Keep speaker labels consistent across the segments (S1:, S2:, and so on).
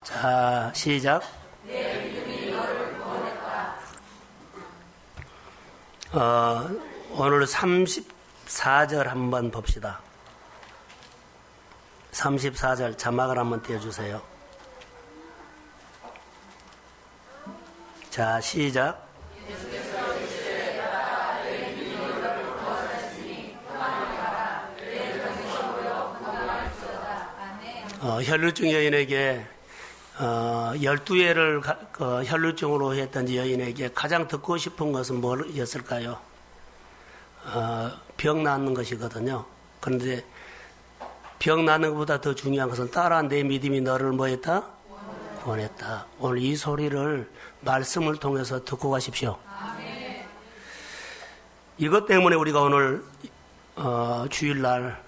S1: 자, 시작. 오늘 34절 한번 봅시다. 34절 자막을 한번 띄워주세요. 자, 시작. 혈루증 여인에게 12회를 혈루증으로 했던 여인에게 가장 듣고 싶은 것은 뭐였을까요? 병 낫는 것이거든요. 그런데 병 낫는 것보다 더 중요한 것은 따라 내 믿음이 너를 뭐했다? 원했다. 오늘 이 소리를 말씀을 통해서 듣고 가십시오. 아멘. 이것 때문에 우리가 오늘 주일날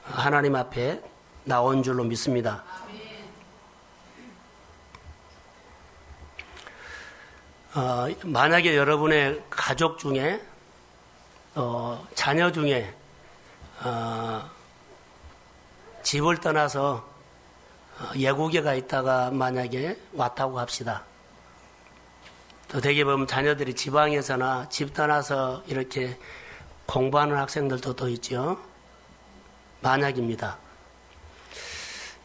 S1: 하나님 앞에 나온 줄로 믿습니다. 만약에 여러분의 가족 중에 자녀 중에 집을 떠나서 예국에 가 있다가 만약에 왔다고 합시다. 또 대개 보면 자녀들이 지방에서나 집 떠나서 이렇게 공부하는 학생들도 또 있죠. 만약입니다.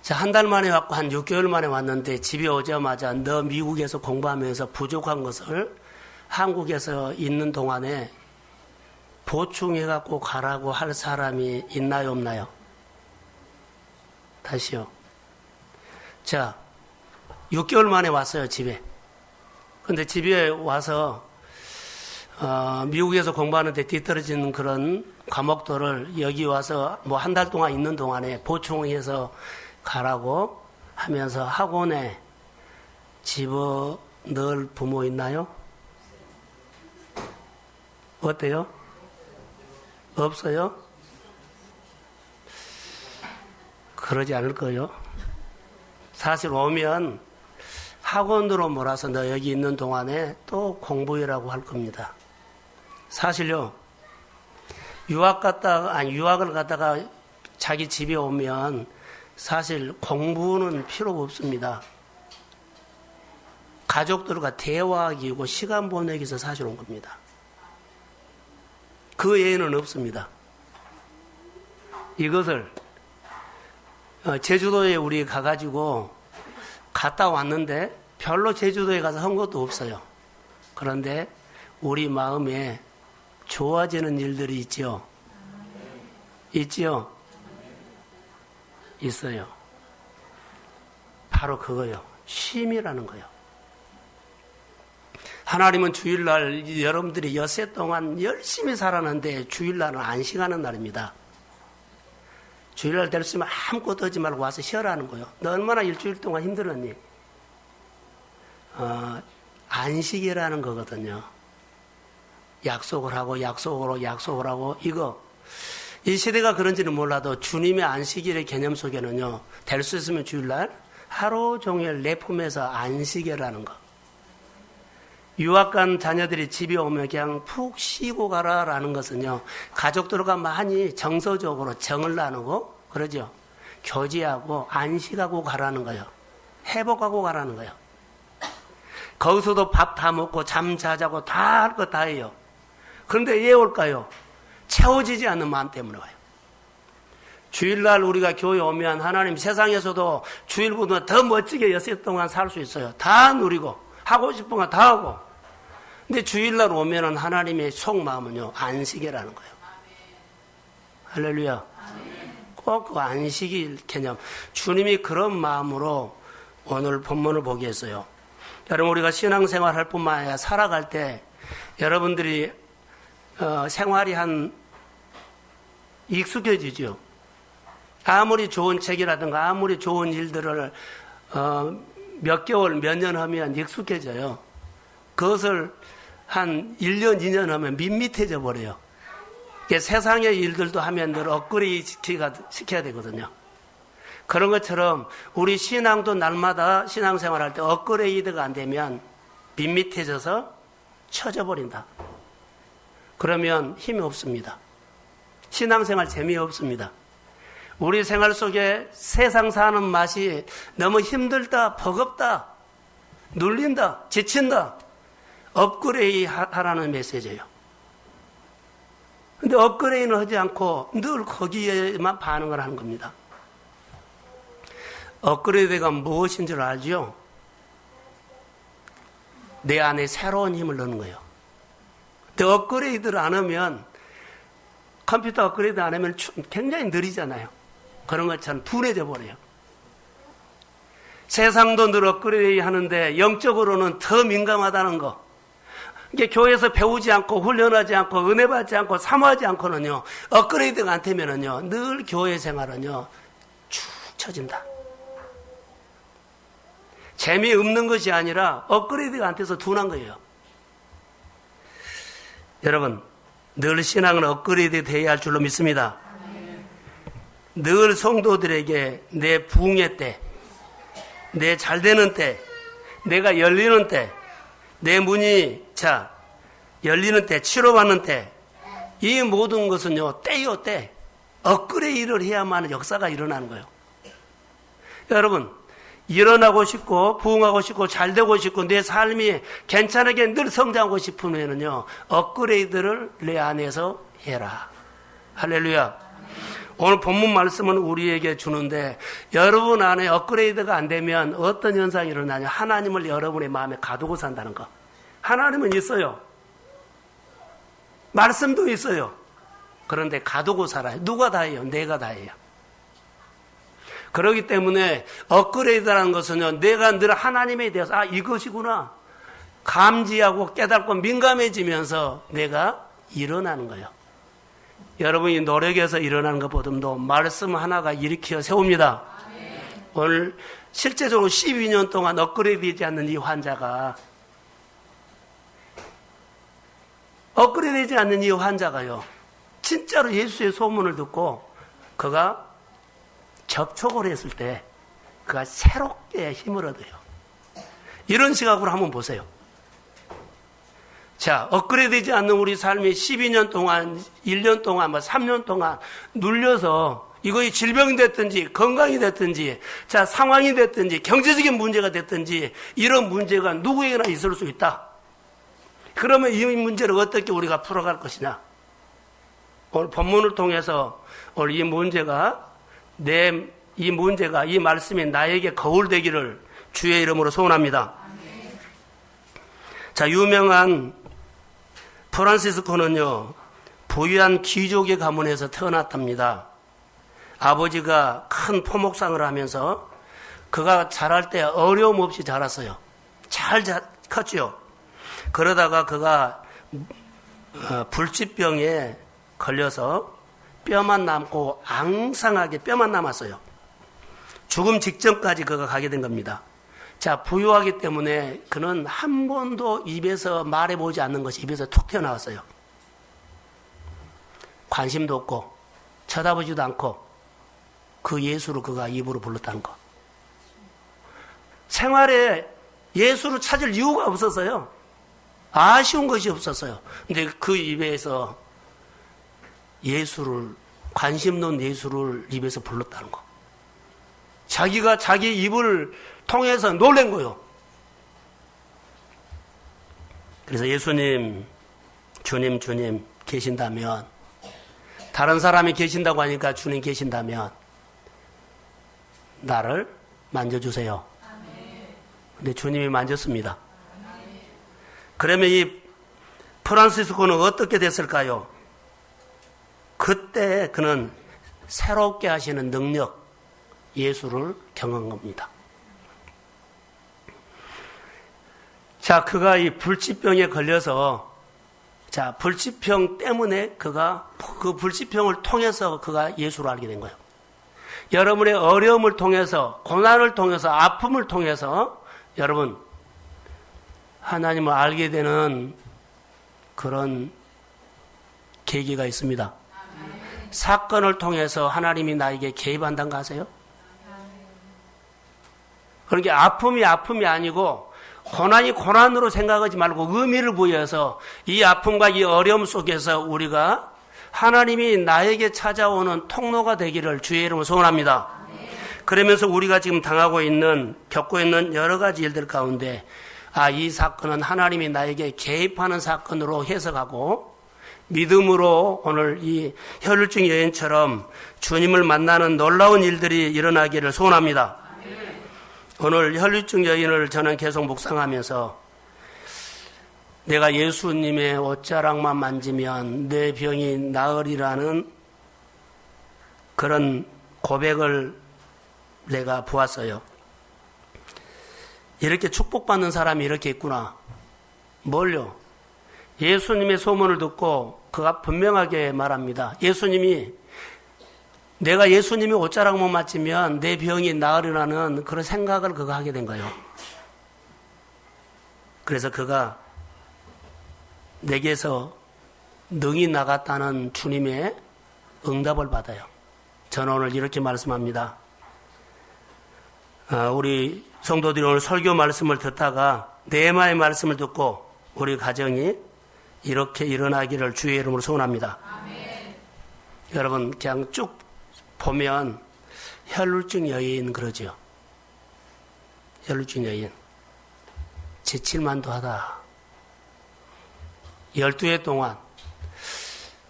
S1: 자, 한 달 만에 왔고 한 6개월 만에 왔는데 집에 오자마자 너 미국에서 공부하면서 부족한 것을 한국에서 있는 동안에 보충해갖고 가라고 할 사람이 있나요, 없나요? 다시요. 자, 6개월 만에 왔어요, 집에. 근데 집에 와서 미국에서 공부하는데 뒤떨어지는 그런 과목들을 여기 와서 뭐 한 달 동안 있는 동안에 보충해서 가라고 하면서 학원에 집어넣을 부모 있나요? 어때요? 없어요? 그러지 않을 거예요. 사실 오면 학원으로 몰아서 너 여기 있는 동안에 또 공부해라고 할 겁니다. 사실요, 유학을 갔다가 자기 집에 오면 사실 공부는 필요가 없습니다. 가족들과 대화하기고 시간 보내기 위해서 사실 온 겁니다. 그 외에는 없습니다. 이것을 제주도에 우리 가가지고 갔다 왔는데 별로 제주도에 가서 한 것도 없어요. 그런데 우리 마음에 좋아지는 일들이 있죠. 있지요? 있어요. 바로 그거요. 쉼이라는 거요. 하나님은 주일날 여러분들이 엿새 동안 열심히 살았는데 주일날은 안식하는 날입니다. 주일날 됐으면 아무것도 하지 말고 와서 쉬어라는 거요. 너 얼마나 일주일 동안 힘들었니? 안식이라는 거거든요. 약속을 하고 약속을 하고 이거 이 시대가 그런지는 몰라도 주님의 안식일의 개념 속에는요, 될 수 있으면 주일날 하루 종일 내 품에서 안식이라는 거. 유학 간 자녀들이 집에 오면 그냥 푹 쉬고 가라라는 것은요, 가족들과 많이 정서적으로 정을 나누고 그러죠. 교제하고 안식하고 가라는 거예요. 회복하고 가라는 거예요. 거기서도 밥 다 먹고 잠 자자고 다 할 거 다 해요. 그런데 왜 올까요? 채워지지 않는 마음 때문에 와요. 주일날 우리가 교회 오면 하나님 세상에서도 주일보다 더 멋지게 엿새 동안 살 수 있어요. 다 누리고 하고 싶은 거 다 하고. 근데 주일날 오면은 하나님의 속마음은요, 안식이라는 거예요. 할렐루야. 꼭 그 안식일 개념. 주님이 그런 마음으로 오늘 본문을 보게 했어요. 여러분, 우리가 신앙생활 할 뿐만 아니라 살아갈 때 여러분들이 생활이 익숙해지죠. 아무리 좋은 책이라든가 아무리 좋은 일들을 몇 개월, 몇 년 하면 익숙해져요. 그것을 한 1년, 2년 하면 밋밋해져 버려요. 세상의 일들도 하면 늘 업그레이드 시켜야 되거든요. 그런 것처럼 우리 신앙도 날마다 신앙생활 할 때 업그레이드가 안 되면 밋밋해져서 처져 버린다. 그러면 힘이 없습니다. 신앙생활 재미없습니다. 우리 생활 속에 세상 사는 맛이 너무 힘들다, 버겁다, 눌린다, 지친다. 업그레이드 하라는 메시지예요. 근데 업그레이드는 하지 않고 늘 거기에만 반응을 하는 겁니다. 업그레이드가 무엇인 줄 알죠? 내 안에 새로운 힘을 넣는 거예요. 근데 업그레이드를 안 하면, 컴퓨터 업그레이드 안 하면 굉장히 느리잖아요. 그런 것처럼 둔해져 버려요. 세상도 늘 업그레이드 하는데 영적으로는 더 민감하다는 거. 이게 교회에서 배우지 않고 훈련하지 않고 은혜 받지 않고 사모하지 않고는요, 업그레이드가 안 되면은요, 늘 교회 생활은요, 축 처진다. 재미없는 것이 아니라 업그레이드가 안 돼서 둔한 거예요. 여러분, 늘 신앙은 업그레이드 되어야 할 줄로 믿습니다. 늘 성도들에게 내 부흥의 때, 내 잘되는 때, 내가 열리는 때, 내 문이 열리는 때, 치료받는 때, 이 모든 것은요, 때요 때, 업그레이드를 해야만 역사가 일어나는 거예요. 여러분, 일어나고 싶고 부흥하고 싶고 잘되고 싶고 내 삶이 괜찮게 늘 성장하고 싶으면은요, 업그레이드를 내 안에서 해라. 할렐루야. 오늘 본문 말씀은 우리에게 주는데, 여러분 안에 업그레이드가 안 되면 어떤 현상이 일어나냐? 하나님을 여러분의 마음에 가두고 산다는 거. 하나님은 있어요. 말씀도 있어요. 그런데 가두고 살아요. 누가 다 해요? 내가 다 해요. 그렇기 때문에 업그레이드라는 것은요, 내가 늘 하나님에 대해서 이것이구나 감지하고 깨닫고 민감해지면서 내가 일어나는 거예요. 여러분이 노력해서 일어나는 것보다도 말씀 하나가 일으켜 세웁니다. 오늘 실제적으로 12년 동안 업그레이드 되지 않는 이 환자가, 업그레이드 되지 않는 이 환자가요, 진짜로 예수의 소문을 듣고 그가 접촉을 했을 때 그가 새롭게 힘을 얻어요. 이런 시각으로 한번 보세요. 자, 업그레이드 되지 않는 우리 삶이 12년 동안, 1년 동안, 3년 동안 눌려서 이것이 질병이 됐든지 건강이 됐든지 상황이 됐든지 경제적인 문제가 됐든지 이런 문제가 누구에게나 있을 수 있다. 그러면 이 문제를 어떻게 우리가 풀어갈 것이냐? 오늘 본문을 통해서 오늘 이 문제가 이 말씀이 나에게 거울 되기를 주의 이름으로 소원합니다. 자, 유명한 프란시스코는요, 부유한 귀족의 가문에서 태어났답니다. 아버지가 큰 포목상을 하면서 그가 자랄 때 어려움 없이 자랐어요. 잘 컸죠. 그러다가 그가 불치병에 걸려서 뼈만 남고 앙상하게 뼈만 남았어요. 죽음 직전까지 그가 가게 된 겁니다. 자, 부유하기 때문에 그는 한 번도 입에서 말해보지 않는 것이 입에서 툭 튀어나왔어요. 관심도 없고 쳐다보지도 않고 그 예수를 그가 입으로 불렀다는 거. 생활에 예수를 찾을 이유가 없었어요. 아쉬운 것이 없었어요. 근데 그 입에서 예수를, 관심 놓은 예수를 입에서 불렀다는 거. 자기가 자기 입을 통해서 놀란 거예요. 그래서 예수님, 주님 계신다면, 다른 사람이 계신다고 하니까 주님 계신다면 나를 만져주세요. 근데 주님이 만졌습니다. 그러면 이 프란시스코는 어떻게 됐을까요? 그때 그는 새롭게 하시는 능력, 예수를 경험한 겁니다. 자, 그가 이 불치병에 걸려서, 자, 불치병 때문에 그 불치병을 통해서 그가 예수를 알게 된 거예요. 여러분의 어려움을 통해서, 고난을 통해서, 아픔을 통해서 여러분 하나님을 알게 되는 그런 계기가 있습니다. 사건을 통해서 하나님이 나에게 개입한다는 거 아세요? 그러니까 아픔이 아니고 고난이 고난으로 생각하지 말고 의미를 부여해서 이 아픔과 이 어려움 속에서 우리가 하나님이 나에게 찾아오는 통로가 되기를 주의 이름으로 소원합니다. 그러면서 우리가 지금 겪고 있는 여러 가지 일들 가운데 이 사건은 하나님이 나에게 개입하는 사건으로 해석하고 믿음으로 오늘 이 혈루증 여인처럼 주님을 만나는 놀라운 일들이 일어나기를 소원합니다. 오늘 혈루증 여인을 저는 계속 묵상하면서 내가 예수님의 옷자락만 만지면 내 병이 나으리라는 그런 고백을 내가 보았어요. 이렇게 축복받는 사람이 이렇게 있구나. 뭘요? 예수님의 소문을 듣고 그가 분명하게 말합니다. 내가 예수님의 옷자락만 만지면 내 병이 나으리라는 그런 생각을 그가 하게 된 거예요. 그래서 그가 내게서 능이 나갔다는 주님의 응답을 받아요. 저는 오늘 이렇게 말씀합니다. 우리 성도들이 오늘 설교 말씀을 듣다가 네마의 말씀을 듣고 우리 가정이 이렇게 일어나기를 주의 이름으로 소원합니다. 아멘. 여러분 그냥 쭉 보면 혈루증 여인 그러죠. 혈루증 여인 지칠만도 하다. 12해 동안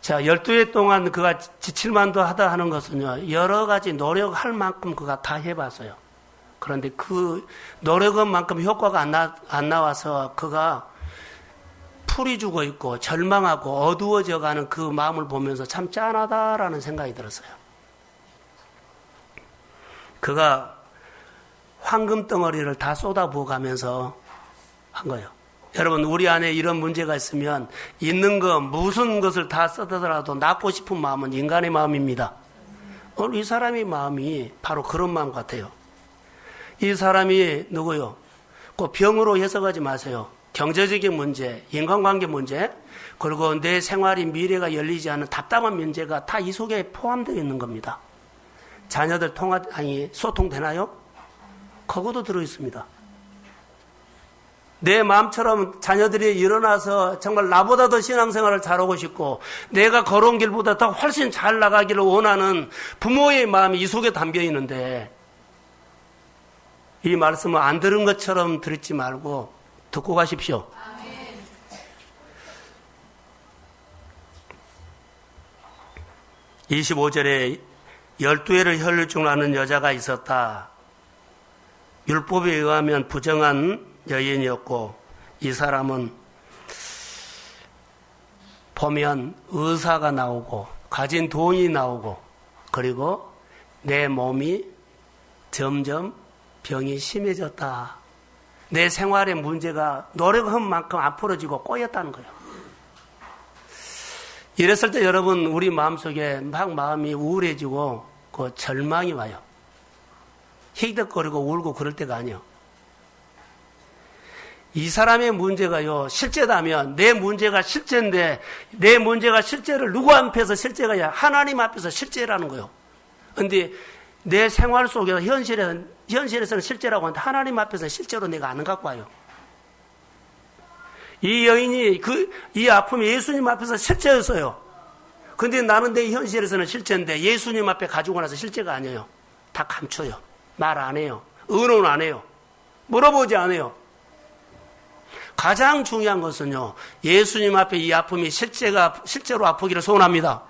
S1: 12해 동안 그가 지칠만도 하다 하는 것은요, 여러 가지 노력할 만큼 그가 다 해봤어요. 그런데 그 노력은 만큼 효과가 안 나와서 그가 풀이 죽어 있고 절망하고 어두워져 가는 그 마음을 보면서 참 짠하다라는 생각이 들었어요. 그가 황금 덩어리를 다 쏟아부어 가면서 한 거예요. 여러분, 우리 안에 이런 문제가 있으면 있는 거 무슨 것을 다 써더라도 낫고 싶은 마음은 인간의 마음입니다. 오늘 이 사람의 마음이 바로 그런 마음 같아요. 이 사람이 누구요? 그 병으로 해석하지 마세요. 경제적인 문제, 인간관계 문제, 그리고 내 생활이 미래가 열리지 않는 답답한 문제가 다 이 속에 포함되어 있는 겁니다. 자녀들 소통되나요? 그것도 들어있습니다. 내 마음처럼 자녀들이 일어나서 정말 나보다 더 신앙생활을 잘하고 싶고 내가 걸어온 길보다 더 훨씬 잘 나가기를 원하는 부모의 마음이 이 속에 담겨 있는데 이 말씀을 안 들은 것처럼 들지 말고 듣고 가십시오. 아멘. 25절에 12해를 혈루증을 앓는 여자가 있었다. 율법에 의하면 부정한 여인이었고 이 사람은 보면 의사가 나오고 가진 돈이 나오고 그리고 내 몸이 점점 병이 심해졌다. 내 생활의 문제가 노력한 만큼 안 풀어지고 꼬였다는 거예요. 이랬을 때 여러분 우리 마음속에 막 마음이 우울해지고 그 절망이 와요. 히덕거리고 울고 그럴 때가 아니에요. 이 사람의 문제가요, 실제다면 내 문제가 실제인데 내 문제가 실제를 누구 앞에서 실제가 아니라 하나님 앞에서 실제라는 거예요. 그런데 내 생활 속에서 현실에서는 실제라고 하는데 하나님 앞에서 실제로 내가 안 갖고 와요. 이 여인이 이 아픔이 예수님 앞에서 실제였어요. 근데 나는 내 현실에서는 실제인데 예수님 앞에 가지고 나서 실제가 아니에요. 다 감춰요. 말 안 해요. 의논 안 해요. 물어보지 않아요. 가장 중요한 것은요, 예수님 앞에 이 아픔이 실제로 아프기를 소원합니다.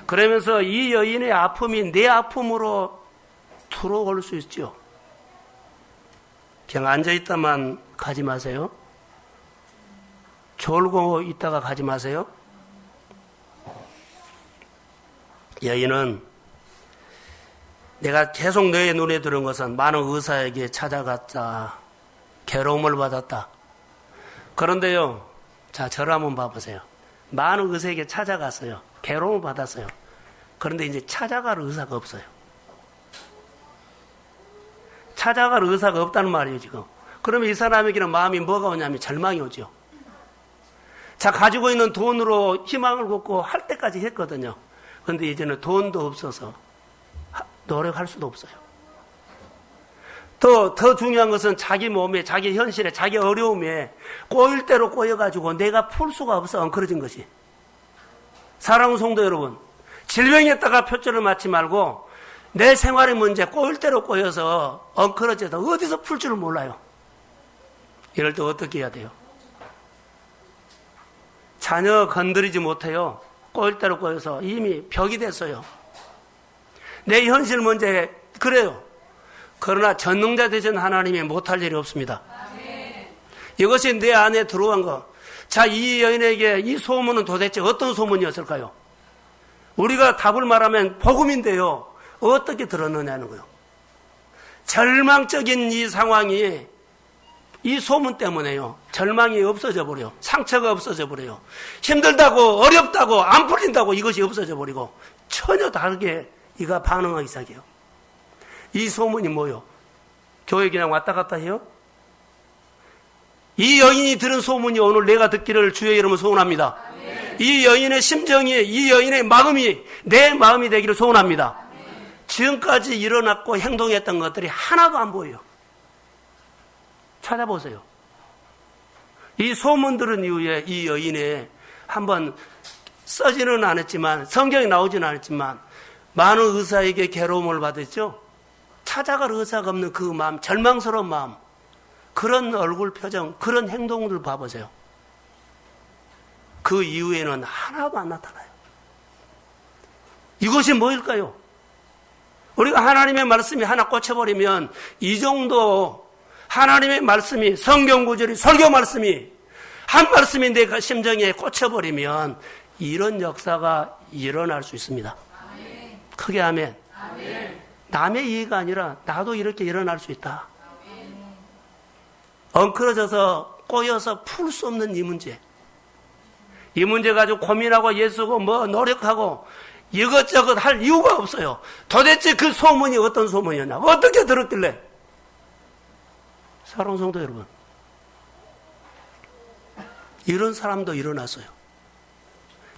S1: 그러면서 이 여인의 아픔이 내 아픔으로 들어올 수 있죠. 그냥 앉아있다만 가지 마세요. 졸고 있다가 가지 마세요. 여인은 내가 계속 너의 눈에 들은 것은 많은 의사에게 찾아갔다. 괴로움을 받았다. 그런데요, 자, 저를 한번 봐보세요. 많은 의사에게 찾아갔어요. 괴로움을 받았어요. 그런데 이제 찾아갈 의사가 없어요. 찾아갈 의사가 없다는 말이에요, 지금. 그러면 이 사람에게는 마음이 뭐가 오냐면 절망이 오죠. 자, 가지고 있는 돈으로 희망을 걷고 할 때까지 했거든요. 그런데 이제는 돈도 없어서 노력할 수도 없어요. 더 중요한 것은 자기 몸에, 자기 현실에, 자기 어려움에 꼬일 대로 꼬여가지고 내가 풀 수가 없어 엉클어진 것이. 사랑하는 성도 여러분, 질병에다가 표절을 맞지 말고 내 생활의 문제 꼬일 대로 꼬여서 엉클어져서 어디서 풀 줄을 몰라요. 이럴 때 어떻게 해야 돼요? 자녀 건드리지 못해요. 꼬일 대로 꼬여서 이미 벽이 됐어요. 내 현실 문제 그래요. 그러나 전능자 되신 하나님이 못할 일이 없습니다. 이것이 내 안에 들어간 거. 자, 이 여인에게 이 소문은 도대체 어떤 소문이었을까요? 우리가 답을 말하면 복음인데요. 어떻게 들었느냐는 거예요. 절망적인 이 상황이 이 소문 때문에요. 절망이 없어져 버려요. 상처가 없어져 버려요. 힘들다고 어렵다고 안 풀린다고 이것이 없어져 버리고 전혀 다르게 이가 반응하기 시작해요. 이 소문이 뭐요? 교회 그냥 왔다 갔다 해요? 이 여인이 들은 소문이 오늘 내가 듣기를 주의 이름으로 소원합니다. 이 여인의 심정이, 이 여인의 마음이 내 마음이 되기를 소원합니다. 지금까지 일어났고 행동했던 것들이 하나도 안 보여요. 찾아보세요. 이 소문 들은 이후에 이 여인의 한번 써지는 않았지만 성경에 나오지는 않았지만 많은 의사에게 괴로움을 받았죠. 찾아갈 의사가 없는 그 마음, 절망스러운 마음, 그런 얼굴 표정, 그런 행동들 봐보세요. 그 이후에는 하나도 안 나타나요. 이것이 뭐일까요? 우리가 하나님의 말씀이 하나 꽂혀버리면 이 정도 하나님의 말씀이, 성경 구절이, 설교 말씀이, 한 말씀이 내 심정에 꽂혀버리면 이런 역사가 일어날 수 있습니다. 아멘. 크게 아멘. 아멘. 남의 이해가 아니라 나도 이렇게 일어날 수 있다. 아멘. 엉클어져서 꼬여서 풀 수 없는 이 문제. 이 문제 가지고 고민하고 예수고 뭐 노력하고 이것저것 할 이유가 없어요. 도대체 그 소문이 어떤 소문이었냐? 어떻게 들었길래? 사랑하는 성도 여러분, 이런 사람도 일어났어요.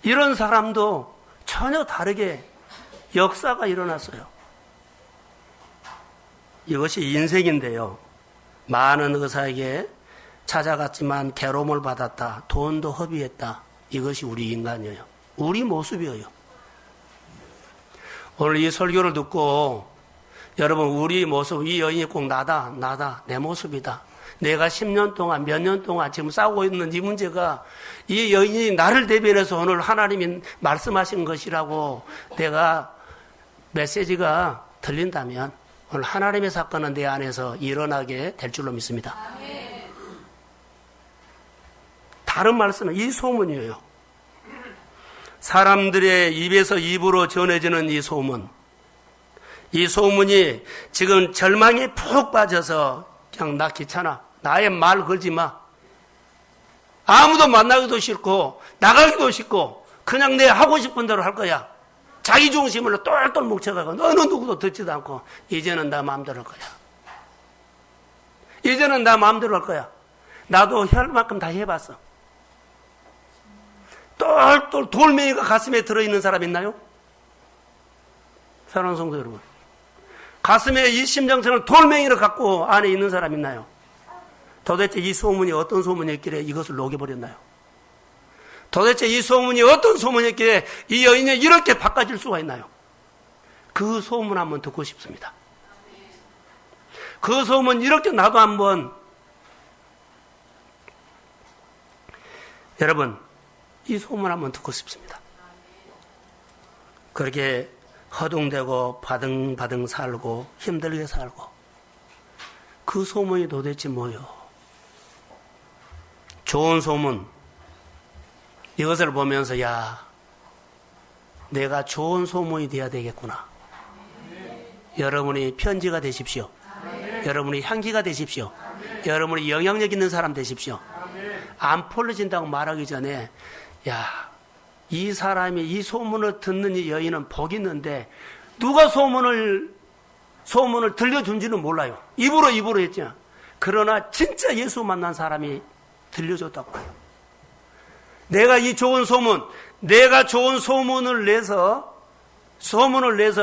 S1: 이런 사람도 전혀 다르게 역사가 일어났어요. 이것이 인생인데요. 많은 의사에게 찾아갔지만 괴로움을 받았다. 돈도 허비했다. 이것이 우리 인간이에요. 우리 모습이에요. 오늘 이 설교를 듣고 여러분 우리 모습, 이 여인이 꼭 나다, 내 모습이다. 내가 10년 동안, 몇 년 동안 지금 싸우고 있는 이 문제가 이 여인이 나를 대변해서 오늘 하나님이 말씀하신 것이라고 내가 메시지가 들린다면 오늘 하나님의 사건은 내 안에서 일어나게 될 줄로 믿습니다. 다른 말씀은 이 소문이에요. 사람들의 입에서 입으로 전해지는 이 소문. 이 소문이 지금 절망에 푹 빠져서 그냥 나 귀찮아. 나의 말 걸지 마. 아무도 만나기도 싫고 나가기도 싫고 그냥 내 하고 싶은 대로 할 거야. 자기 중심으로 똘똘 뭉쳐가고 어느 누구도 듣지도 않고 이제는 나 마음대로 할 거야. 이제는 나 마음대로 할 거야. 나도 할 만큼 다 해봤어. 똘똘 돌멩이가 가슴에 들어있는 사람 있나요? 사랑하는 성도 여러분, 가슴에 이 심정처럼 돌멩이를 갖고 안에 있는 사람 있나요? 도대체 이 소문이 어떤 소문이었길래 이것을 녹여버렸나요? 도대체 이 소문이 어떤 소문이었길래 이 여인이 이렇게 바꿔질 수가 있나요? 그 소문 한번 듣고 싶습니다. 그 소문 이렇게 나도 한번, 여러분 이 소문 한번 듣고 싶습니다. 그렇게 허둥대고 바등바등 살고 힘들게 살고 그 소문이 도대체 뭐요? 좋은 소문. 이것을 보면서 야, 내가 좋은 소문이 돼야 되겠구나. 여러분이 편지가 되십시오. 여러분이 향기가 되십시오. 여러분이 영향력 있는 사람 되십시오. 안 풀어진다고 말하기 전에 야, 이 사람이 이 소문을 듣는 이 여인은 복이 있는데 누가 소문을 들려준지는 몰라요. 입으로 했죠. 그러나 진짜 예수 만난 사람이 들려줬다고 해요. 내가 이 좋은 소문, 내가 좋은 소문을 내서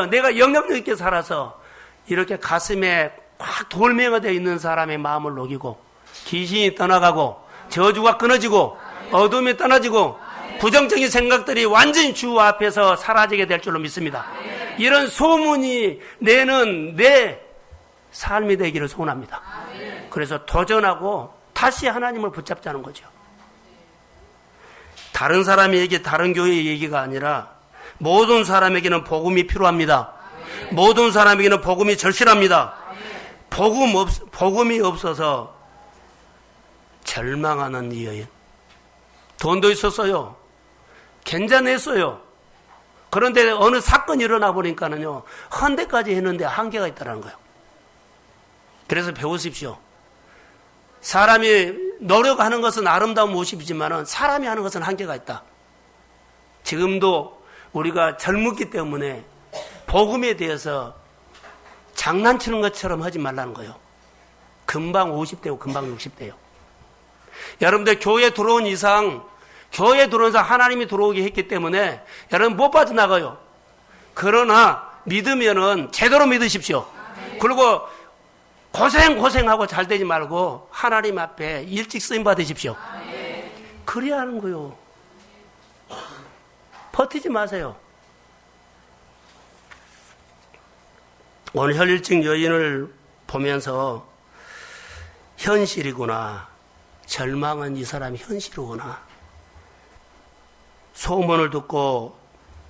S1: 내가 영향력 있게 살아서 이렇게 가슴에 확 돌멩이가 되어 있는 사람의 마음을 녹이고 귀신이 떠나가고 저주가 끊어지고 어둠이 떠나지고 부정적인 생각들이 완전히 주 앞에서 사라지게 될 줄로 믿습니다. 이런 소문이 내는 내 삶이 되기를 소원합니다. 그래서 도전하고 다시 하나님을 붙잡자는 거죠. 다른 사람의 얘기, 다른 교회의 얘기가 아니라 모든 사람에게는 복음이 필요합니다. 모든 사람에게는 복음이 절실합니다. 복음이 없어서 절망하는 이 여인. 돈도 있었어요. 괜찮았어요. 그런데 어느 사건이 일어나 보니까는요, 한 대까지 했는데 한계가 있다는 거예요. 그래서 배우십시오. 사람이 노력하는 것은 아름다운 모습이지만 사람이 하는 것은 한계가 있다. 지금도 우리가 젊었기 때문에 복음에 대해서 장난치는 것처럼 하지 말라는 거예요. 금방 50대고 금방 60대요. 여러분들 교회 들어온 이상 하나님이 들어오게 했기 때문에 여러분 못 빠져나가요. 그러나 믿으면은 제대로 믿으십시오. 그리고 고생하고 잘 되지 말고 하나님 앞에 일찍 쓰임 받으십시오. 그래야 하는 거요. 버티지 마세요. 오늘 혈일증 여인을 보면서 현실이구나. 절망은 이 사람이 현실이구나. 소문을 듣고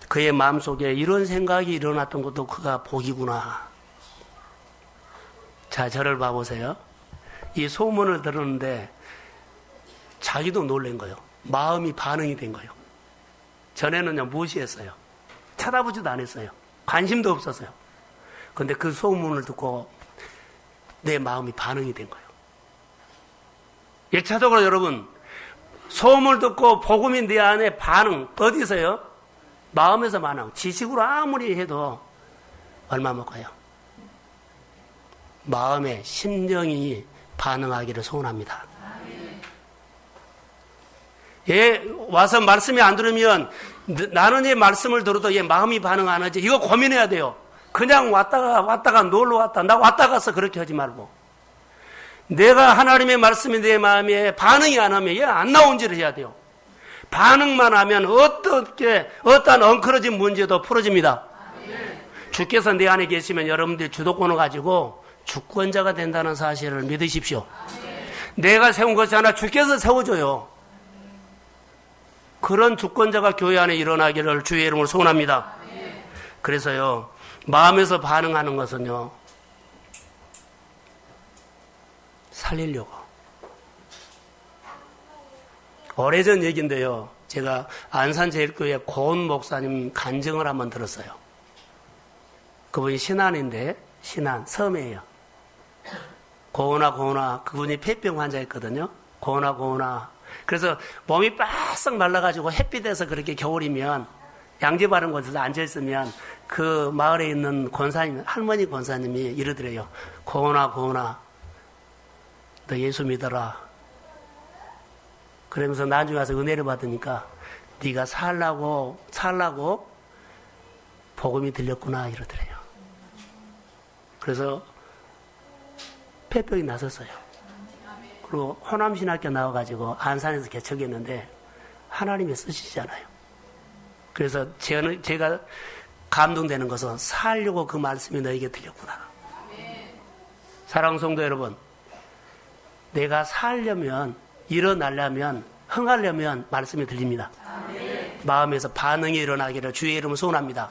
S1: 그의 마음속에 이런 생각이 일어났던 것도 그가 복이구나. 자, 저를 봐보세요. 이 소문을 들었는데 자기도 놀란 거예요. 마음이 반응이 된 거예요. 전에는요, 무시했어요. 쳐다보지도 않았어요. 관심도 없었어요. 근데 그 소문을 듣고 내 마음이 반응이 된 거예요. 1차적으로 여러분, 소문을 듣고 복음이 내 안에 반응, 어디서요? 마음에서 반응. 지식으로 아무리 해도 얼마 못 가요. 마음에 심령이 반응하기를 소원합니다. 얘 와서 말씀이 안 들으면 나는 얘 말씀을 들어도 얘 마음이 반응 안 하지. 이거 고민해야 돼요. 그냥 왔다가 놀러 왔다. 나 왔다 갔어. 그렇게 하지 말고. 내가 하나님의 말씀이 내 마음에 반응이 안 하면 얘 안 나온지를 해야 돼요. 반응만 하면 어떠한 엉클어진 문제도 풀어집니다. 주께서 내 안에 계시면 여러분들이 주도권을 가지고 주권자가 된다는 사실을 믿으십시오. 내가 세운 것이 아니라 주께서 세워줘요. 그런 주권자가 교회 안에 일어나기를 주의 이름으로 소원합니다. 그래서요, 마음에서 반응하는 것은요, 살리려고. 오래전 얘기인데요, 제가 안산제일교회 고은 목사님 간증을 한번 들었어요. 그분이 신안인데, 신안, 섬이에요. 고은아, 그분이 폐병 환자였거든요. 고은아. 그래서 몸이 바싹 말라가지고 햇빛에서 그렇게 겨울이면 양지 바른 곳에서 앉아있으면 그 마을에 있는 권사님, 할머니 권사님이 이러더래요. 고은아, 너 예수 믿어라. 그러면서 나중에 와서 은혜를 받으니까 네가 살라고 복음이 들렸구나 이러더래요. 그래서 폐병이 나섰어요. 그리고 호남신학교 나와가지고 안산에서 개척했는데 하나님이 쓰시잖아요. 그래서 제가 감동되는 것은 살려고 그 말씀이 너에게 들렸구나. 사랑하는 성도 여러분, 내가 살려면, 일어나려면, 흥하려면 말씀이 들립니다. 마음에서 반응이 일어나기를 주의 이름으로 소원합니다.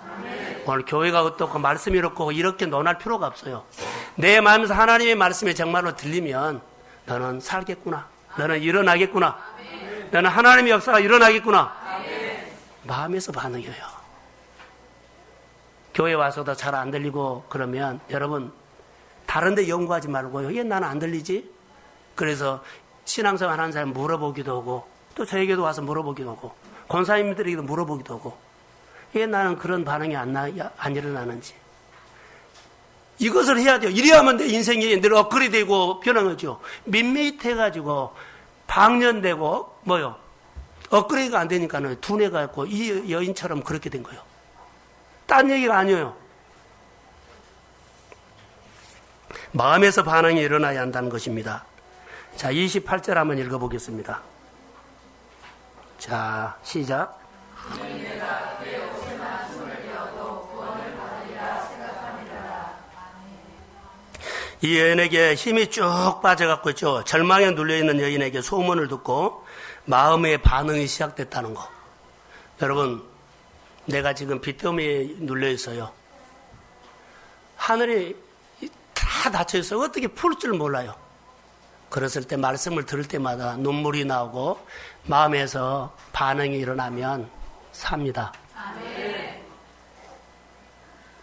S1: 오늘 교회가 어떻고 말씀이 이렇고 이렇게 논할 필요가 없어요. 내 마음에서 하나님의 말씀이 정말로 들리면 너는 살겠구나. 너는 일어나겠구나. 너는 하나님의 역사가 일어나겠구나. 마음에서 반응이에요. 교회 와서도 잘 안 들리고 그러면 여러분 다른 데 연구하지 말고요. 왜 나는 안 들리지? 그래서 신앙생활 하는 사람 물어보기도 하고 또 저에게도 와서 물어보기도 하고 권사님들에게도 물어보기도 하고 왜 나는 그런 반응이 안 일어나는지. 이것을 해야 돼요. 이래야만 내 인생이 늘 업그레이드되고 변화하죠. 밋밋해가지고 방년되고 업그레이드가 안 되니까는 둔해가 있고 이 여인처럼 그렇게 된 거예요. 딴 얘기가 아니에요. 마음에서 반응이 일어나야 한다는 것입니다. 자, 28절 한번 읽어보겠습니다. 자, 시작. 이 여인에게 힘이 쭉 빠져갖고 있죠. 절망에 눌려있는 여인에게 소문을 듣고 마음의 반응이 시작됐다는 거. 여러분, 내가 지금 빚 때문에 눌려있어요. 하늘이 다 닫혀있어요. 어떻게 풀 줄 몰라요. 그랬을 때 말씀을 들을 때마다 눈물이 나오고 마음에서 반응이 일어나면 삽니다.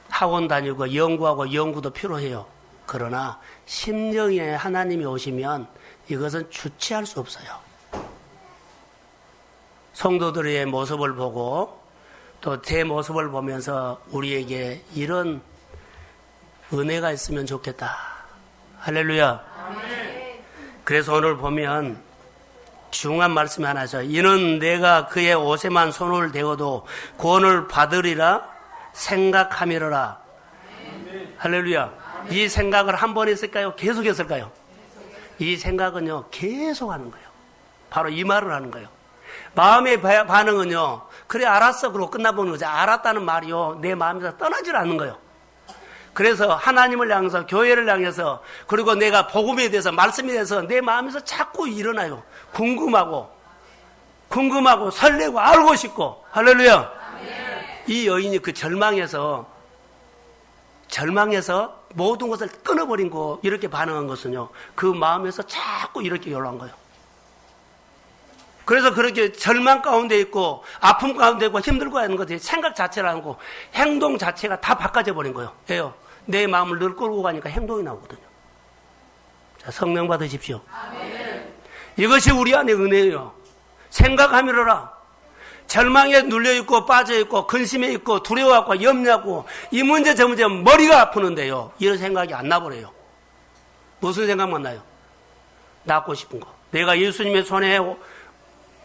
S1: 학원 다니고 연구하고 연구도 필요해요. 그러나 심정에 하나님이 오시면 이것은 주체할 수 없어요. 성도들의 모습을 보고 또 제 모습을 보면서 우리에게 이런 은혜가 있으면 좋겠다. 할렐루야. 그래서 오늘 보면 중요한 말씀이 하나 있어요. 이는 내가 그의 옷에만 손을 대어도 구원을 받으리라 생각함이로라. 할렐루야. 이 생각을 한 번 했을까요? 계속 했을까요? 이 생각은요, 계속 하는 거예요. 바로 이 말을 하는 거예요. 마음의 반응은요, 그래 알았어 그러고 끝나보는 거죠. 알았다는 말이요, 내 마음에서 떠나질 않는 거예요. 그래서 하나님을 향해서, 교회를 향해서, 그리고 내가 복음에 대해서, 말씀에 대해서 내 마음에서 자꾸 일어나요. 궁금하고 설레고 알고 싶고. 할렐루야. 이 여인이 그 절망에서 모든 것을 끊어버린 거, 이렇게 반응한 것은요, 그 마음에서 자꾸 이렇게 연락한 거예요. 그래서 그렇게 절망 가운데 있고, 아픔 가운데 있고, 힘들고 하는 것들이 생각 자체를 하고, 행동 자체가 다 바꿔져 버린 거예요. 왜요? 내 마음을 늘 끌고 가니까 행동이 나오거든요. 자, 성령 받으십시오. 아멘. 이것이 우리 안의 은혜예요. 생각하미로라. 절망에 눌려있고 빠져있고 근심에 있고 두려워하고 염려하고 이 문제 저 문제 머리가 아프는데요, 이런 생각이 안 나버려요. 무슨 생각만 나요? 낫고 싶은 거. 내가 예수님의 손에,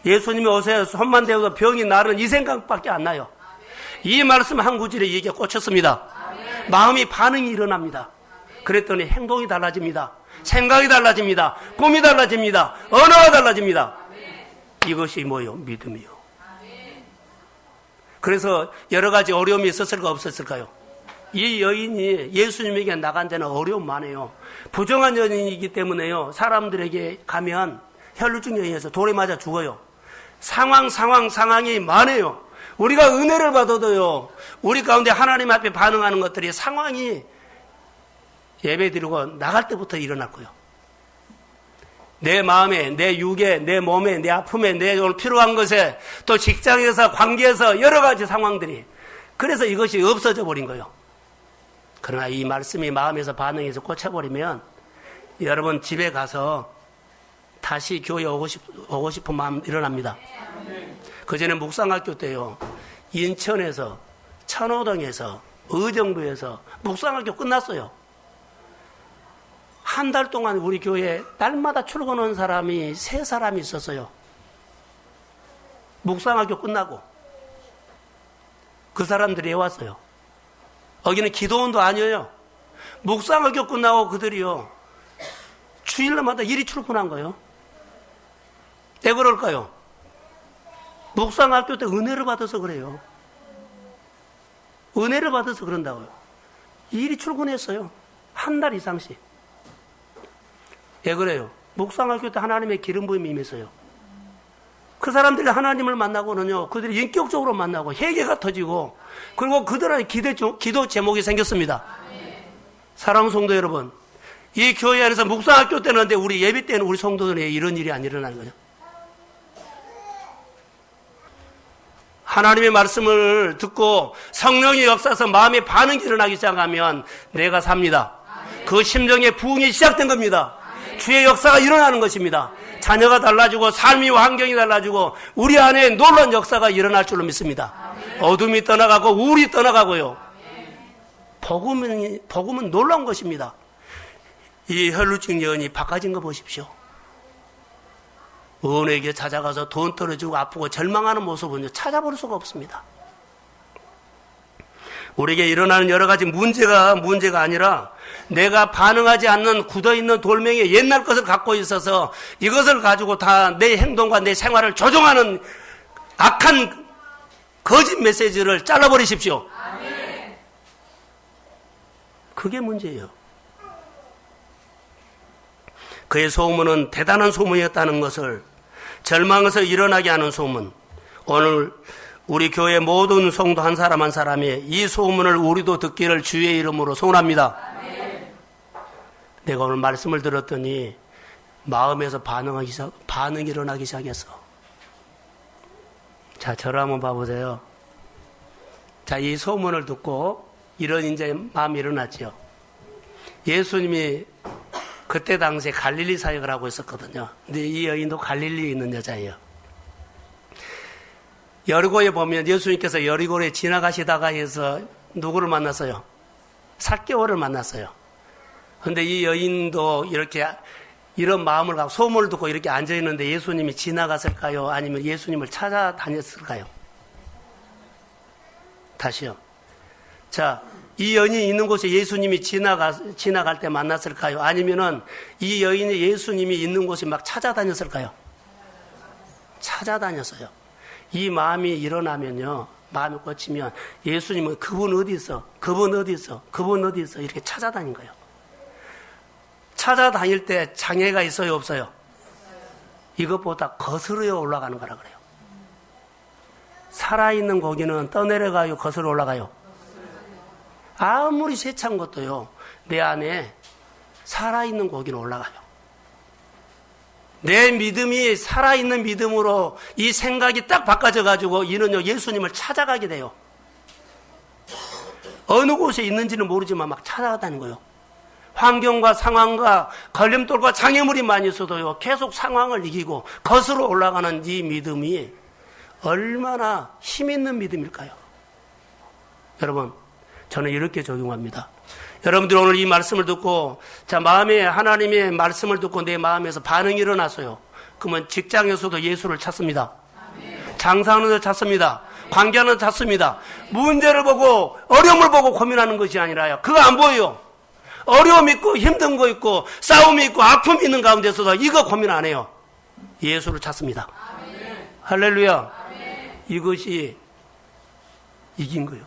S1: 예수님의 옷에 손만 대어도 병이 나는 이 생각밖에 안 나요. 이 말씀 한 구절에 이게 꽂혔습니다. 마음이 반응이 일어납니다. 그랬더니 행동이 달라집니다. 생각이 달라집니다. 꿈이 달라집니다. 언어가 달라집니다. 이것이 뭐예요? 믿음이요. 그래서 여러 가지 어려움이 있었을까 없었을까요? 이 여인이 예수님에게 나간 데는 어려움 많아요. 부정한 여인이기 때문에요, 사람들에게 가면 혈루증 여인에서 돌에 맞아 죽어요. 상황이 많아요. 우리가 은혜를 받아도요, 우리 가운데 하나님 앞에 반응하는 것들이 상황이 예배 드리고 나갈 때부터 일어날 거예요. 내 마음에, 내 육에, 내 몸에, 내 아픔에, 내 오늘 필요한 것에, 또 직장에서, 관계에서 여러 가지 상황들이, 그래서 이것이 없어져 버린 거예요. 그러나 이 말씀이 마음에서 반응해서 꽂혀버리면 여러분 집에 가서 다시 교회 오고 싶은 마음 일어납니다. 그전에 묵상학교 때요, 인천에서, 천호동에서, 의정부에서 묵상학교 끝났어요. 한 달 동안 우리 교회에 날마다 출근하는 사람이 3사람이 있었어요. 묵상학교 끝나고 그 사람들이 해왔어요. 여기는 기도원도 아니에요. 묵상학교 끝나고 그들이요, 주일마다 일이 출근한 거예요. 왜 그럴까요? 묵상학교 때 은혜를 받아서 그래요. 은혜를 받아서 그런다고요. 일이 출근했어요. 한 달 이상씩. 왜 그래요? 묵상학교 때 하나님의 기름 부음이 임했어요. 그 사람들이 하나님을 만나고는요, 그들이 인격적으로 만나고 회개가 터지고, 그리고 그들한테 기도 제목이 생겼습니다. 사랑하는 성도 여러분, 이 교회 안에서 묵상학교 때는, 우리 예배 때는 우리 성도들에게 이런 일이 안 일어나는 거죠. 하나님의 말씀을 듣고 성령의 역사에서 마음의 반응이 일어나기 시작하면 내가 삽니다. 그 심정의 부흥이 시작된 겁니다. 주의 역사가 일어나는 것입니다. 자녀가 달라지고 삶이 환경이 달라지고 우리 안에 놀라운 역사가 일어날 줄로 믿습니다. 어둠이 떠나가고 우울이 떠나가고요. 복음은 놀라운 것입니다. 이 혈루증 여인이 바꿔진 거 보십시오. 의원에게 찾아가서 돈 떨어지고 아프고 절망하는 모습은 찾아볼 수가 없습니다. 우리에게 일어나는 여러 가지 문제가 아니라 내가 반응하지 않는 굳어있는 돌멩이에 옛날 것을 갖고 있어서 이것을 가지고 다 내 행동과 내 생활을 조종하는 악한 거짓 메시지를 잘라버리십시오. 그게 문제예요. 그의 소문은 대단한 소문이었다는 것을, 절망에서 일어나게 하는 소문. 오늘 우리 교회 모든 성도 한 사람 한 사람이 이 소문을 우리도 듣기를 주의 이름으로 소원합니다. 내가 오늘 말씀을 들었더니 마음에서 반응이 일어나기 시작했어. 자, 저를 한번 봐보세요. 자, 이 소문을 듣고 이런 이제 마음이 일어났죠. 예수님이 그때 당시에 갈릴리 사역을 하고 있었거든요. 근데 이 여인도 갈릴리에 있는 여자예요. 여리고에 보면 예수님께서 여리고에 지나가시다가 해서 누구를 만났어요? 삭개오를 만났어요. 근데 이 여인도 이렇게 이런 마음을 갖고 소문을 듣고 이렇게 앉아있는데 예수님이 지나갔을까요? 아니면 예수님을 찾아다녔을까요? 다시요. 자, 이 여인이 있는 곳에 예수님이 지나갈 때 만났을까요? 아니면은 이 여인이 예수님이 있는 곳에 막 찾아다녔을까요? 찾아다녔어요. 이 마음이 일어나면요, 마음이 꽂히면 예수님은 그분 어디 있어? 그분 어디 있어? 그분 어디 있어? 이렇게 찾아다닌 거예요. 찾아다닐 때 장애가 있어요, 없어요? 이것보다 거스르어 올라가는 거라 그래요. 살아있는 고기는 떠내려가요, 거스르어 올라가요? 아무리 세찬 것도요, 내 안에 살아있는 고기는 올라가요. 내 믿음이 살아있는 믿음으로 이 생각이 딱 바꿔져가지고 이는요, 예수님을 찾아가게 돼요. 어느 곳에 있는지는 모르지만 막 찾아가다는 거예요. 환경과 상황과 걸림돌과 장애물이 많이 있어도요, 계속 상황을 이기고 거스러 올라가는 이 믿음이 얼마나 힘있는 믿음일까요? 여러분, 저는 이렇게 적용합니다. 여러분들 오늘 이 말씀을 듣고, 자, 마음에 하나님의 말씀을 듣고 내 마음에서 반응이 일어났어요. 그러면 직장에서도 예수를 찾습니다. 장사하는 데 찾습니다. 관계하는 데 찾습니다. 문제를 보고, 어려움을 보고 고민하는 것이 아니라요. 그거 안 보여요. 어려움 있고 힘든 거 있고 싸움이 있고 아픔이 있는 가운데서도 이거 고민 안 해요. 예수를 찾습니다. 아멘. 할렐루야. 아멘. 이것이 이긴 거예요.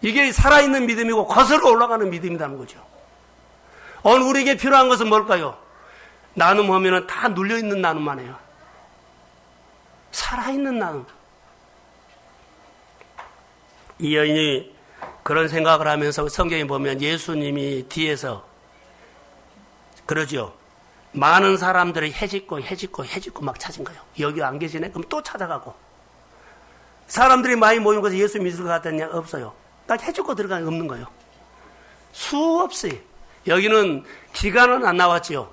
S1: 이게 살아있는 믿음이고 거슬러 올라가는 믿음이라는 거죠. 오늘 우리에게 필요한 것은 뭘까요? 나눔하면 다 눌려있는 나눔만 해요. 살아있는 나눔. 이 여인이 그런 생각을 하면서 성경에 보면 예수님이 뒤에서 그러죠. 많은 사람들이 해짓고 막 찾은 거예요. 여기 안 계시네? 그럼 또 찾아가고. 사람들이 많이 모인 곳에 예수님이 있을 것 같았냐? 없어요. 딱 해주고 들어가는 게 없는 거예요. 수없이. 여기는 기간은 안 나왔지요.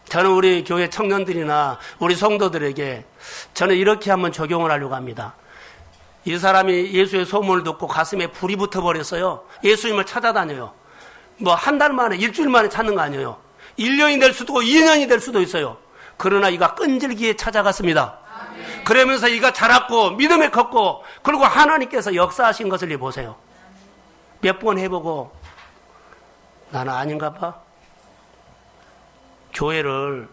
S1: 저는 우리 교회 청년들이나 우리 성도들에게 저는 이렇게 한번 적용을 하려고 합니다. 이 사람이 예수의 소문을 듣고 가슴에 불이 붙어버렸어요. 예수님을 찾아다녀요. 뭐 한 달 만에, 일주일 만에 찾는 거 아니에요. 1년이 될 수도 있고 2년이 될 수도 있어요. 그러나 이가 끈질기게 찾아갔습니다. 아멘. 그러면서 이가 자랐고 믿음에 컸고 그리고 하나님께서 역사하신 것을 보세요. 몇 번 해보고 나는 아닌가 봐. 교회를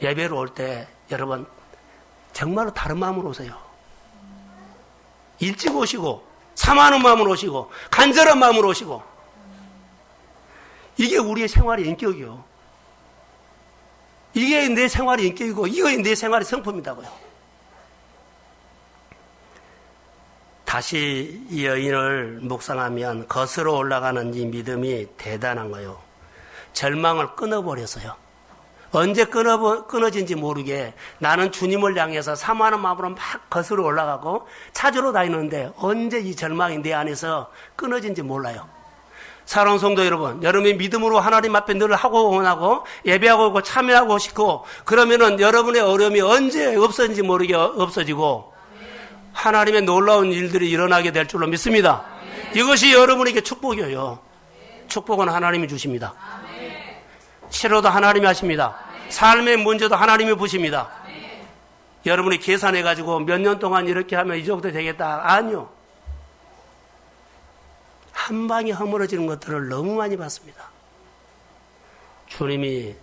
S1: 예배로 올 때 여러분 정말로 다른 마음으로 오세요. 일찍 오시고 사모하는 마음으로 오시고 간절한 마음으로 오시고 이게 우리의 생활의 인격이요. 이게 내 생활의 인격이고 이게 내 생활의 성품이다고요. 다시 이 여인을 묵상하면 거슬러 올라가는 이 믿음이 대단한 거예요. 절망을 끊어버렸어요. 언제 끊어진지 모르게 나는 주님을 향해서 사모하는 마음으로 막 거슬러 올라가고 찾으러 다니는데 언제 이 절망이 내 안에서 끊어진지 몰라요. 사랑하는 성도 여러분, 여러분이 믿음으로 하나님 앞에 늘 하고 원하고 예배하고 오고 참여하고 싶고 그러면은 여러분의 어려움이 언제 없어진지 모르게 없어지고 하나님의 놀라운 일들이 일어나게 될 줄로 믿습니다. 이것이 여러분에게 축복이에요. 축복은 하나님이 주십니다. 치료도 하나님이 하십니다. 삶의 문제도 하나님이 보십니다. 여러분이 계산해가지고 몇 년 동안 이렇게 하면 이 정도 되겠다. 아니요. 한 방에 허물어지는 것들을 너무 많이 봤습니다. 주님이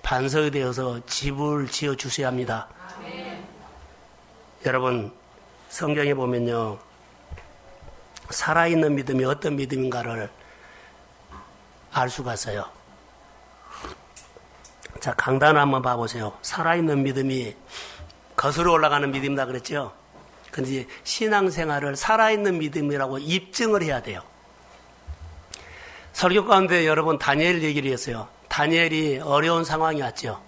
S1: 반석이 되어서 집을 지어 주셔야 합니다. 여러분, 성경에 보면요, 살아있는 믿음이 어떤 믿음인가를 알 수가 있어요. 자, 강단 한번 봐보세요. 살아있는 믿음이 거슬러 올라가는 믿음이다 그랬죠? 근데 신앙생활을 살아있는 믿음이라고 입증을 해야 돼요. 설교 가운데 여러분 다니엘 얘기를 했어요. 다니엘이 어려운 상황이 왔죠.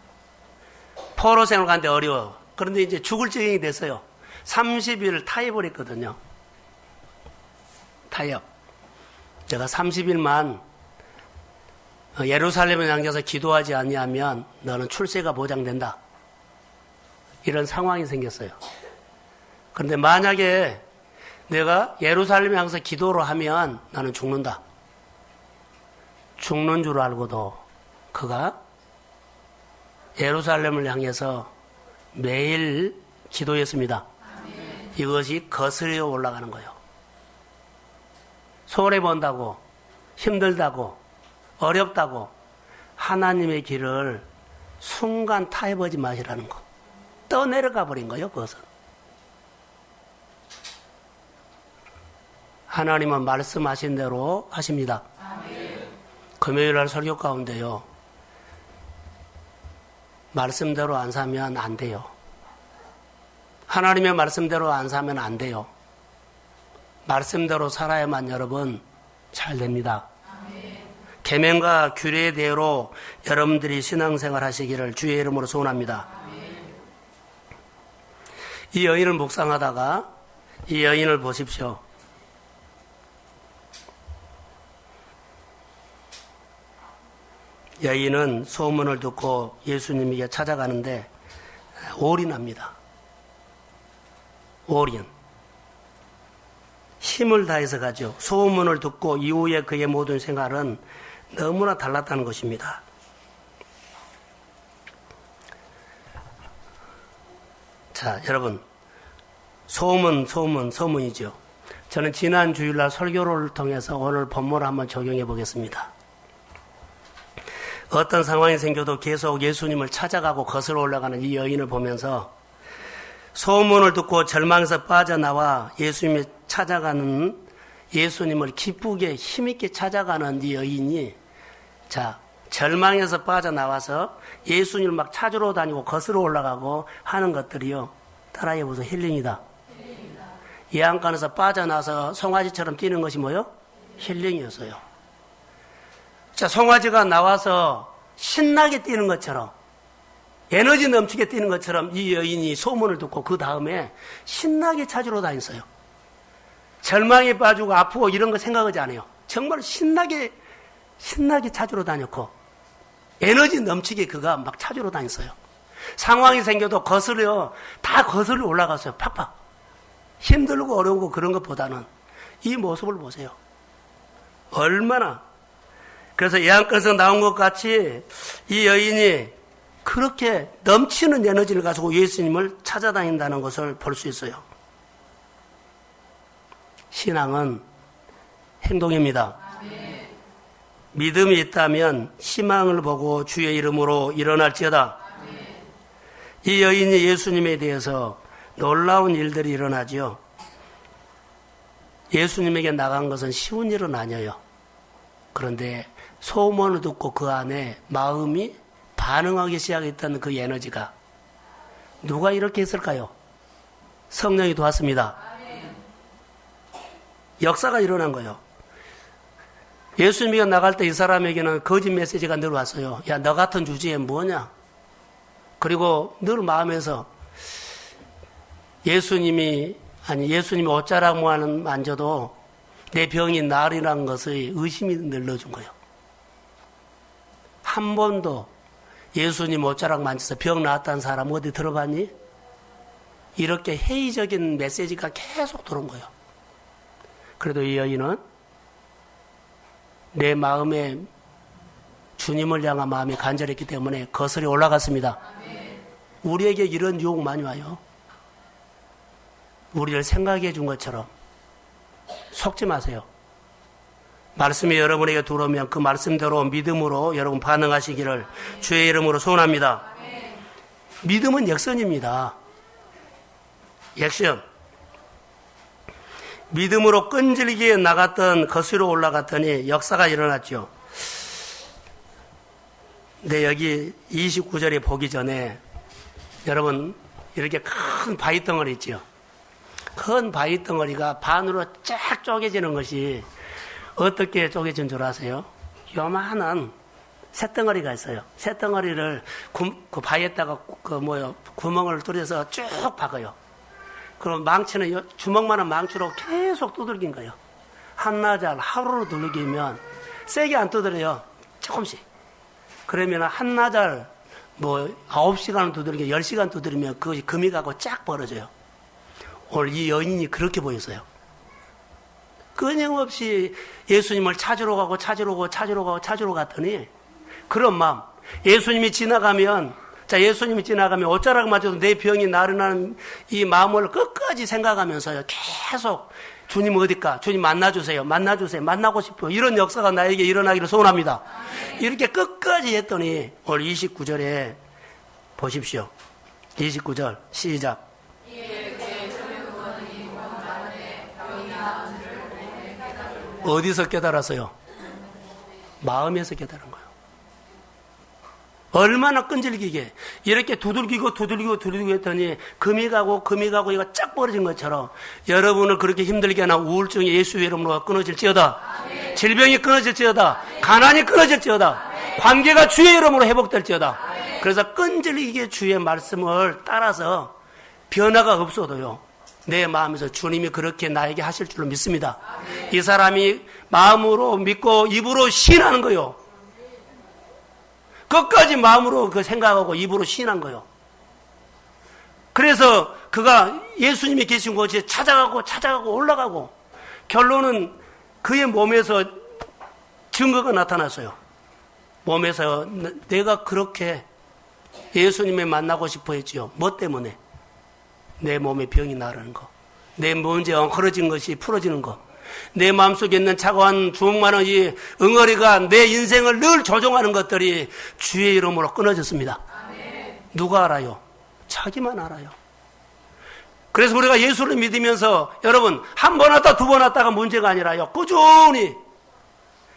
S1: 포로 생활 가는데 어려워. 그런데 이제 죽을 지경이 됐어요. 30일 타협을 했거든요. 타협. 내가 30일만 예루살렘에 남겨서 기도하지 않냐면 너는 출세가 보장된다. 이런 상황이 생겼어요. 그런데 만약에 내가 예루살렘에 가서 기도를 하면 나는 죽는다. 죽는 줄 알고도 그가 예루살렘을 향해서 매일 기도했습니다. 이것이 거슬려 올라가는 거예요. 손해본다고, 힘들다고, 어렵다고 하나님의 길을 순간 타협하지 마시라는 거. 떠내려가 버린 거예요, 그것은. 하나님은 말씀하신 대로 하십니다. 금요일 날 설교 가운데요, 말씀대로 안 사면 안 돼요. 하나님의 말씀대로 안 사면 안 돼요. 말씀대로 살아야만 여러분 잘 됩니다. 계명과 규례대로 여러분들이 신앙생활 하시기를 주의 이름으로 소원합니다. 이 여인을 묵상하다가 이 여인을 보십시오. 여인은 소문을 듣고 예수님에게 찾아가는데 올인합니다. 올인. 힘을 다해서 가죠. 소문을 듣고 이후에 그의 모든 생활은 너무나 달랐다는 것입니다. 자, 여러분, 소문이죠. 저는 지난 주일날 설교를 통해서 오늘 본문을 한번 적용해 보겠습니다. 어떤 상황이 생겨도 계속 예수님을 찾아가고 거슬러 올라가는 이 여인을 보면서 소문을 듣고 절망에서 빠져나와 예수님을 찾아가는, 예수님을 기쁘게 힘있게 찾아가는 이 여인이, 자, 절망에서 빠져나와서 예수님을 막 찾으러 다니고 거슬러 올라가고 하는 것들이요, 따라해보세요. 힐링이다. 이 안간에서 빠져나서 송아지처럼 뛰는 것이 뭐요? 힐링이었어요. 자, 송아지가 나와서 신나게 뛰는 것처럼, 에너지 넘치게 뛰는 것처럼 이 여인이 소문을 듣고 그 다음에 신나게 찾으러 다녔어요. 절망에 빠지고 아프고 이런 거 생각하지 않아요. 정말 신나게 찾으러 다녔고 에너지 넘치게 그가 막 찾으러 다녔어요. 상황이 생겨도 다 거슬려 올라갔어요. 팍팍. 힘들고 어려우고 그런 것보다는 이 모습을 보세요. 얼마나. 그래서 예언권에서 나온 것 같이 이 여인이 그렇게 넘치는 에너지를 가지고 예수님을 찾아다닌다는 것을 볼 수 있어요. 신앙은 행동입니다. 믿음이 있다면 희망을 보고 주의 이름으로 일어날지어다. 이 여인이 예수님에 대해서 놀라운 일들이 일어나죠. 예수님에게 나간 것은 쉬운 일은 아니에요. 그런데 소문을 듣고 그 안에 마음이 반응하기 시작했던 그 에너지가 누가 이렇게 했을까요? 성령이 도왔습니다. 역사가 일어난 거예요. 예수님이 나갈 때 이 사람에게는 거짓 메시지가 늘 왔어요. 야, 너 같은 주제에 뭐냐? 그리고 늘 마음에서 예수님이 옷자락만 만져도 내 병이 나으리라는 것의 의심이 늘러준 거예요. 한 번도 예수님 옷자락 만져서 병 나았다는 사람 어디 들어봤니? 이렇게 회의적인 메시지가 계속 들어온 거예요. 그래도 이 여인은 내 마음에 주님을 향한 마음이 간절했기 때문에 거슬러 올라갔습니다. 우리에게 이런 유혹 많이 와요. 우리를 생각해 준 것처럼 속지 마세요. 말씀이 여러분에게 들어오면 그 말씀대로 믿음으로 여러분 반응하시기를 주의 이름으로 소원합니다. 믿음은 역선입니다. 액션. 믿음으로 끈질기게 나갔던 거스로 올라갔더니 역사가 일어났죠. 근데 여기 29절에 보기 전에 여러분 이렇게 큰 바위 덩어리 있죠. 큰 바위 덩어리가 반으로 쫙 쪼개지는 것이 어떻게 쪼개진 줄 아세요? 요만한 쇳덩어리가 있어요. 쇳덩어리를 그 바위에다가 구멍을 뚫어서 쭉 박아요. 그럼 망치는 주먹만한 망치로 계속 두들긴 거예요. 한나절 하루로 두들기면 세게 안 두드려요. 조금씩. 그러면 한나절 9시간 두드리게 10시간 두드리면 그것이 금이 가고 쫙 벌어져요. 오늘 이 여인이 그렇게 보였어요. 끊임없이 예수님을 찾으러 가고 갔더니 그런 마음. 예수님이 지나가면 옷자락 맞아도 내 병이 나른하는 이 마음을 끝까지 생각하면서요. 계속 주님 어딜까? 주님 만나주세요. 만나고 싶어요. 이런 역사가 나에게 일어나기를 소원합니다. 이렇게 끝까지 했더니 오늘 29절에 보십시오. 29절 시작. 어디서 깨달았어요? 마음에서 깨달은 거예요. 얼마나 끈질기게 이렇게 두들기고 했더니 금이 가고 이거 쫙 벌어진 것처럼 여러분을 그렇게 힘들게 하는 우울증이 예수의 이름으로 끊어질지어다. 아멘. 질병이 끊어질지어다. 아멘. 가난이 끊어질지어다. 아멘. 관계가 주의 이름으로 회복될지어다. 아멘. 그래서 끈질기게 주의 말씀을 따라서 변화가 없어도요. 내 마음에서 주님이 그렇게 나에게 하실 줄로 믿습니다. 아멘. 이 사람이 마음으로 믿고 입으로 시인하는 거요. 끝까지 마음으로 그 생각하고 입으로 시인한 거예요. 그래서 그가 예수님이 계신 곳에 찾아가고 올라가고 결론은 그의 몸에서 증거가 나타났어요. 몸에서 내가 그렇게 예수님을 만나고 싶어 했지요. 뭐 때문에? 내 몸에 병이 나르는 거. 내 문제 엉클어진 것이 풀어지는 거. 내 마음속에 있는 차가운 주먹만한 이 응어리가 내 인생을 늘 조종하는 것들이 주의 이름으로 끊어졌습니다. 아멘. 누가 알아요? 자기만 알아요. 그래서 우리가 예수를 믿으면서 여러분 한 번 왔다 두 번 왔다가 문제가 아니라요. 꾸준히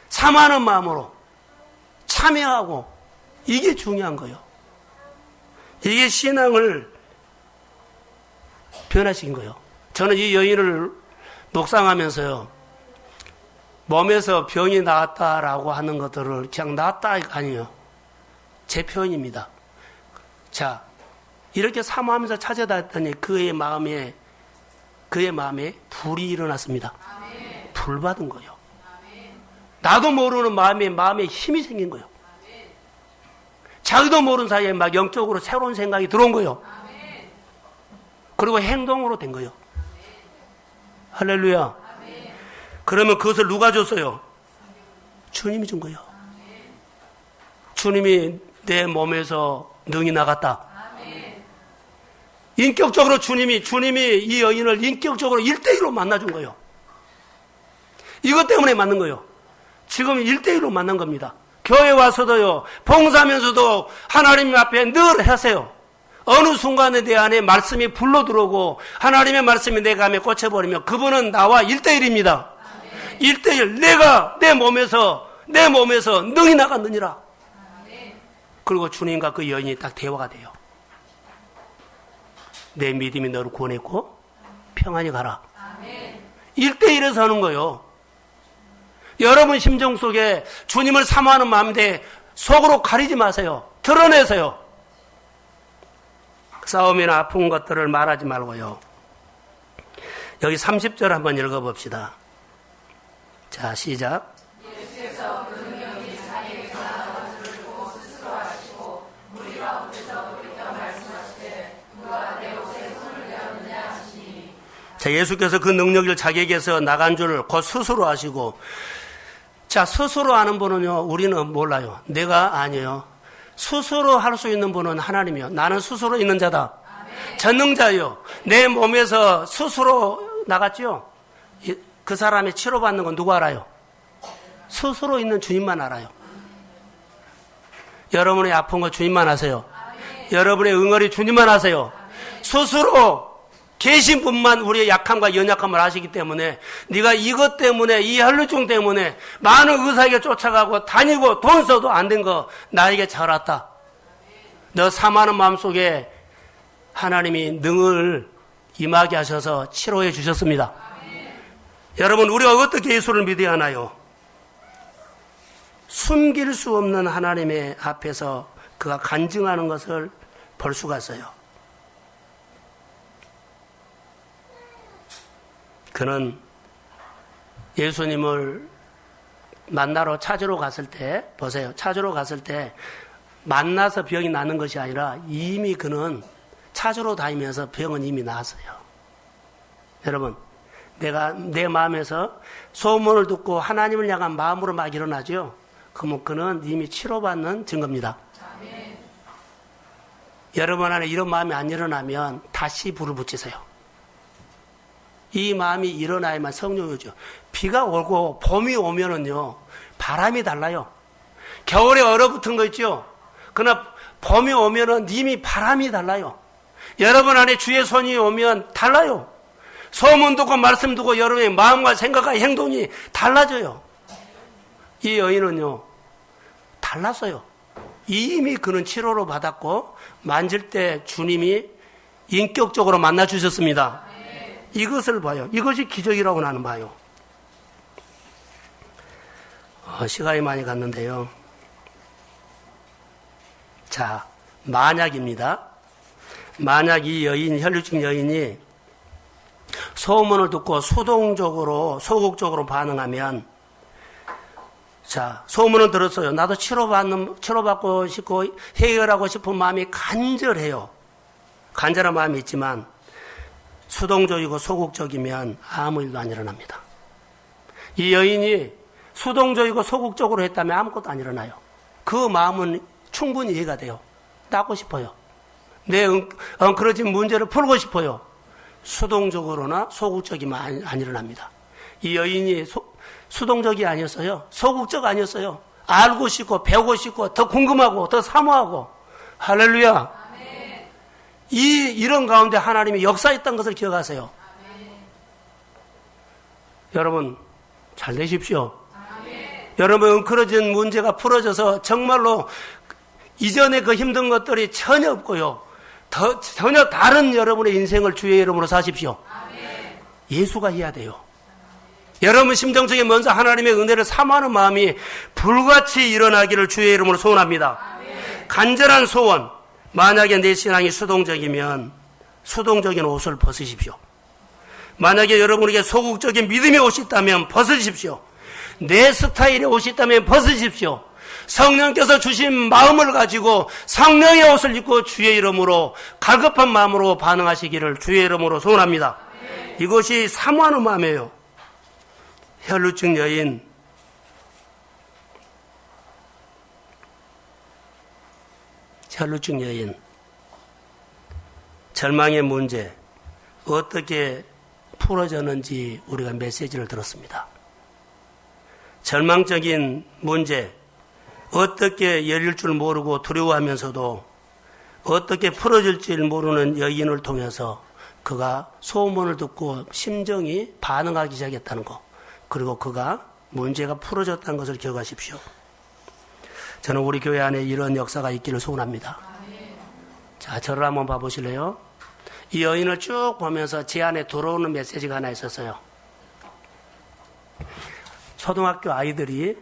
S1: 사모하는 마음으로 참여하고 이게 중요한 거예요. 이게 신앙을 변화시킨 거예요. 저는 이 여인을 묵상하면서요. 몸에서 병이 나았다라고 하는 것들을 그냥 나았다 아니에요. 제 표현입니다. 자, 이렇게 사모하면서 찾아다녔더니 그의 마음에 불이 일어났습니다. 아멘. 불 받은 거예요. 아멘. 나도 모르는 마음에 힘이 생긴 거예요. 아멘. 자기도 모르는 사이에 막 영적으로 새로운 생각이 들어온 거예요. 아멘. 그리고 행동으로 된 거예요. 할렐루야. 아멘. 그러면 그것을 누가 줬어요? 주님이 준 거예요. 아멘. 주님이 내 몸에서 능이 나갔다. 아멘. 인격적으로 주님이 이 여인을 인격적으로 1대1로 만나준 거예요. 이것 때문에 만난 거예요. 지금 1대1로 만난 겁니다. 교회 와서도요, 봉사하면서도 하나님 앞에 늘 하세요. 어느 순간에 내 안에 말씀이 불러 들어오고 하나님의 말씀이 내 감에 꽂혀버리면 그분은 나와 1대1입니다. 1대1. 내가 내 몸에서 능이 나갔느니라. 그리고 주님과 그 여인이 딱 대화가 돼요. 내 믿음이 너를 구원했고 평안히 가라. 1대1에서 하는 거예요. 여러분 심정 속에 주님을 사모하는 마음인데 속으로 가리지 마세요. 드러내세요. 싸움이나 아픈 것들을 말하지 말고요. 여기 30절 한번 읽어봅시다. 자, 시작. 예수께서 그 능력이 자기에게서 나아가 들고 스스로 하시고 무리 가운데서 우리가 말씀하시되 누가 내 옷에 손을 대었느냐 하시니. 자, 예수께서 그 능력을 자기에게서 나간 줄 곧 스스로 하시고. 자, 스스로 하는 분은요, 우리는 몰라요. 내가 아니에요. 스스로 할 수 있는 분은 하나님이요. 나는 스스로 있는 자다. 아멘. 전능자요. 내 몸에서 스스로 나갔죠. 그 사람이 치료받는 건 누구 알아요? 스스로 있는 주님만 알아요. 여러분의 아픈 거 주님만 아세요. 아멘. 여러분의 응어리 주님만 아세요. 아멘. 스스로 계신 분만 우리의 약함과 연약함을 아시기 때문에 네가 이것 때문에 이 혈루증 때문에 많은 의사에게 쫓아가고 다니고 돈 써도 안 된 거 나에게 잘 왔다. 너 사모하는 마음속에 하나님이 능을 임하게 하셔서 치료해 주셨습니다. 여러분, 우리가 어떻게 예수를 믿어야 하나요? 숨길 수 없는 하나님의 앞에서 그가 간증하는 것을 볼 수가 있어요. 그는 예수님을 만나러 찾으러 갔을 때, 보세요. 찾으러 갔을 때 만나서 병이 나는 것이 아니라 이미 그는 찾으러 다니면서 병은 이미 나았어요. 여러분, 내가 내 마음에서 소문을 듣고 하나님을 향한 마음으로 막 일어나죠. 그러면 그는 이미 치료받는 증거입니다. 아멘. 여러분 안에 이런 마음이 안 일어나면 다시 불을 붙이세요. 이 마음이 일어나야만 성령이 오죠. 비가 오고 봄이 오면은요, 바람이 달라요. 겨울에 얼어붙은 거 있죠? 그러나 봄이 오면은 이미 바람이 달라요. 여러분 안에 주의 손이 오면 달라요. 소문 듣고 말씀 듣고 여러분의 마음과 생각과 행동이 달라져요. 이 여인은요, 달랐어요. 이미 그는 치료를 받았고 만질 때 주님이 인격적으로 만나 주셨습니다. 이것을 봐요. 이것이 기적이라고 나는 봐요. 시간이 많이 갔는데요. 자, 만약입니다. 만약 이 여인, 혈루증 여인이 소문을 듣고 수동적으로, 소극적으로 반응하면, 자, 소문은 들었어요. 나도 치료받고 싶고 해결하고 싶은 마음이 간절해요. 간절한 마음이 있지만, 수동적이고 소극적이면 아무 일도 안 일어납니다. 이 여인이 수동적이고 소극적으로 했다면 아무것도 안 일어나요. 그 마음은 충분히 이해가 돼요. 낫고 싶어요. 내 엉클어진 문제를 풀고 싶어요. 수동적으로나 소극적이면 안 일어납니다. 이 여인이 수동적이 아니었어요. 소극적 아니었어요. 알고 싶고 배우고 싶고 더 궁금하고 더 사모하고. 할렐루야. 아멘. 이런 가운데 하나님이 역사했던 것을 기억하세요. 아멘. 여러분 잘 되십시오. 아멘. 여러분 엉클어진 문제가 풀어져서 정말로 이전에 그 힘든 것들이 전혀 없고요. 전혀 다른 여러분의 인생을 주의 이름으로 사십시오. 아멘. 예수가 해야 돼요. 여러분 심정 속에 먼저 하나님의 은혜를 사모하는 마음이 불같이 일어나기를 주의 이름으로 소원합니다. 아멘. 간절한 소원. 만약에 내 신앙이 수동적이면 수동적인 옷을 벗으십시오. 만약에 여러분에게 소극적인 믿음의 옷이 있다면 벗으십시오. 내 스타일의 옷이 있다면 벗으십시오. 성령께서 주신 마음을 가지고 성령의 옷을 입고 주의 이름으로 갈급한 마음으로 반응하시기를 주의 이름으로 소원합니다. 네. 이것이 사모하는 마음이에요. 혈루증 여인, 절망의 문제 어떻게 풀어졌는지 우리가 메시지를 들었습니다. 절망적인 문제 어떻게 열릴 줄 모르고 두려워하면서도 어떻게 풀어질 줄 모르는 여인을 통해서 그가 소문을 듣고 심정이 반응하기 시작했다는 것, 그리고 그가 문제가 풀어졌다는 것을 기억하십시오. 저는 우리 교회 안에 이런 역사가 있기를 소원합니다. 자, 저를 한번 봐보실래요? 이 여인을 쭉 보면서 제 안에 들어오는 메시지가 하나 있었어요. 초등학교 아이들이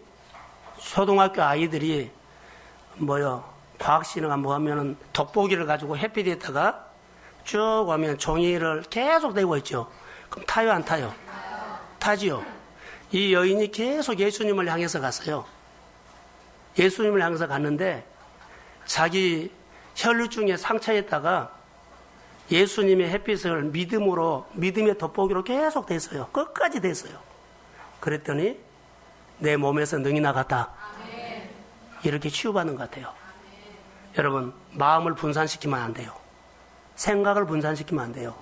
S1: 과학시험 뭐 하면은 돋보기를 가지고 햇빛에다가 쭉 오면 종이를 계속 대고 있죠. 그럼 타요, 안 타요? 타지요. 이 여인이 계속 예수님을 향해서 갔어요. 예수님을 향해서 갔는데 자기 혈루증의 상처에다가 예수님의 햇빛을 믿음의 돋보기로 계속 댔어요. 끝까지 댔어요. 그랬더니 내 몸에서 능이 나갔다. 아멘. 이렇게 치유받는 것 같아요. 아멘. 여러분, 마음을 분산시키면 안 돼요. 생각을 분산시키면 안 돼요.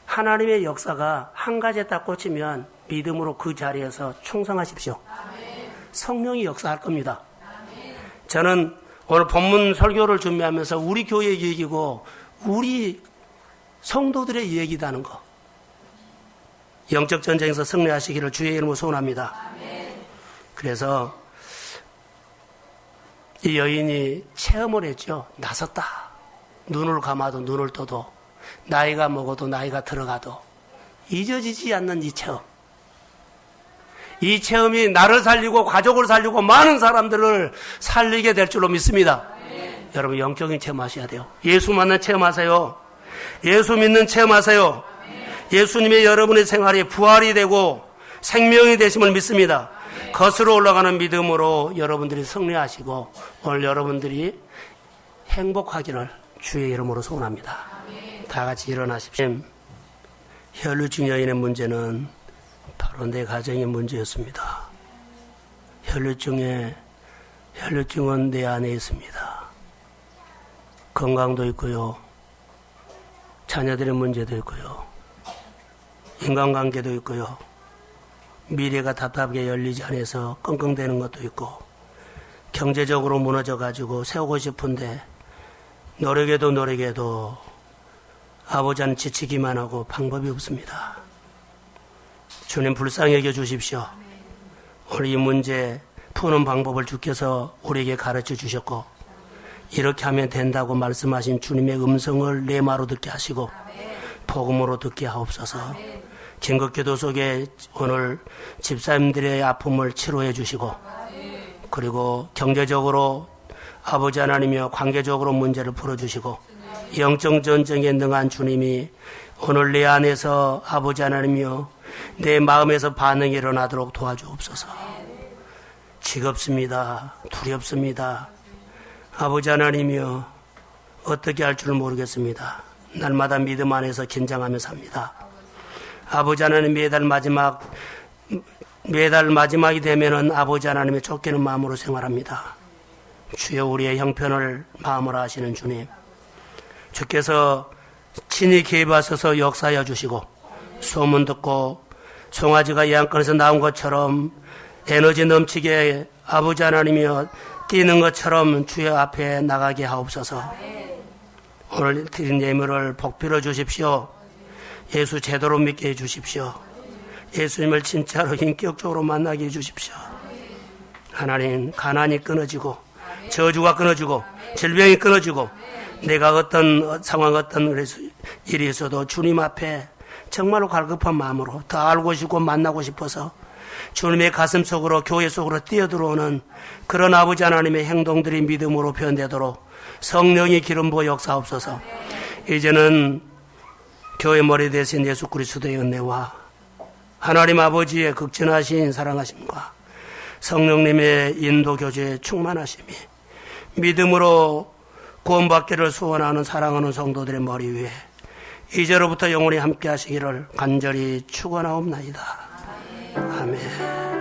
S1: 하나님의 역사가 한 가지에 딱 꽂히면 믿음으로 그 자리에서 충성하십시오. 아멘. 성령이 역사할 겁니다. 아멘. 저는 오늘 본문 설교를 준비하면서 우리 교회 얘기고 우리 성도들의 얘기다는 거. 영적 전쟁에서 승리하시기를 주의 이름으로 소원합니다. 그래서 이 여인이 체험을 했죠. 나섰다. 눈을 감아도 눈을 떠도 나이가 먹어도 나이가 들어가도 잊어지지 않는 이 체험. 이 체험이 나를 살리고 가족을 살리고 많은 사람들을 살리게 될 줄로 믿습니다. 여러분 영적인 체험하셔야 돼요. 예수 만난 체험하세요. 예수 믿는 체험하세요. 예수님의 여러분의 생활이 부활이 되고 생명이 되심을 믿습니다. 거슬러 올라가는 믿음으로 여러분들이 승리하시고 오늘 여러분들이 행복하기를 주의 이름으로 소원합니다. 다 같이 일어나십시오. 혈루증 여인의 문제는 바로 내 가정의 문제였습니다. 혈루증은 내 안에 있습니다. 건강도 있고요. 자녀들의 문제도 있고요. 인간관계도 있고요. 미래가 답답하게 열리지 않아서 끙끙대는 것도 있고 경제적으로 무너져가지고 세우고 싶은데 노력해도 아버지는 지치기만 하고 방법이 없습니다. 주님 불쌍히 여겨 주십시오. 오늘 이 문제 푸는 방법을 주께서 우리에게 가르쳐 주셨고 이렇게 하면 된다고 말씀하신 주님의 음성을 내마로 듣게 하시고 복음으로 듣게 하옵소서. 긴급기도 속에 오늘 집사님들의 아픔을 치료해 주시고 그리고 경제적으로 아버지 하나님이여 관계적으로 문제를 풀어주시고 영적 전쟁에 능한 주님이 오늘 내 안에서 아버지 하나님이여 내 마음에서 반응이 일어나도록 도와주옵소서. 지겹습니다. 두렵습니다. 아버지 하나님이여 어떻게 할 줄 모르겠습니다. 날마다 믿음 안에서 긴장하며 삽니다. 아버지 하나님 매달 마지막이 되면은 아버지 하나님의 쫓기는 마음으로 생활합니다. 주여 우리의 형편을 마음으로 아시는 주님, 주께서 친히 개입하셔서 역사하여 주시고 소문 듣고 송아지가 양간에서 나온 것처럼 에너지 넘치게 아버지 하나님이여 뛰는 것처럼 주여 앞에 나가게 하옵소서. 오늘 드린 예물을 복빌어 주십시오. 예수 제대로 믿게 해주십시오. 예수님을 진짜로 인격적으로 만나게 해주십시오. 하나님, 가난이 끊어지고 저주가 끊어지고 질병이 끊어지고 내가 어떤 상황 어떤 일이 있어도 주님 앞에 정말로 갈급한 마음으로 더 알고 싶고 만나고 싶어서 주님의 가슴 속으로 교회 속으로 뛰어들어오는 그런 아버지 하나님의 행동들이 믿음으로 변되도록 성령의 기름 부어 역사옵소서. 이제는 교회 머리 대신 예수 그리스도의 은혜와 하나님 아버지의 극진하신 사랑하심과 성령님의 인도 교제의 충만하심이 믿음으로 구원받기를 소원하는 사랑하는 성도들의 머리 위에 이제로부터 영원히 함께 하시기를 간절히 축원하옵나이다. 아멘.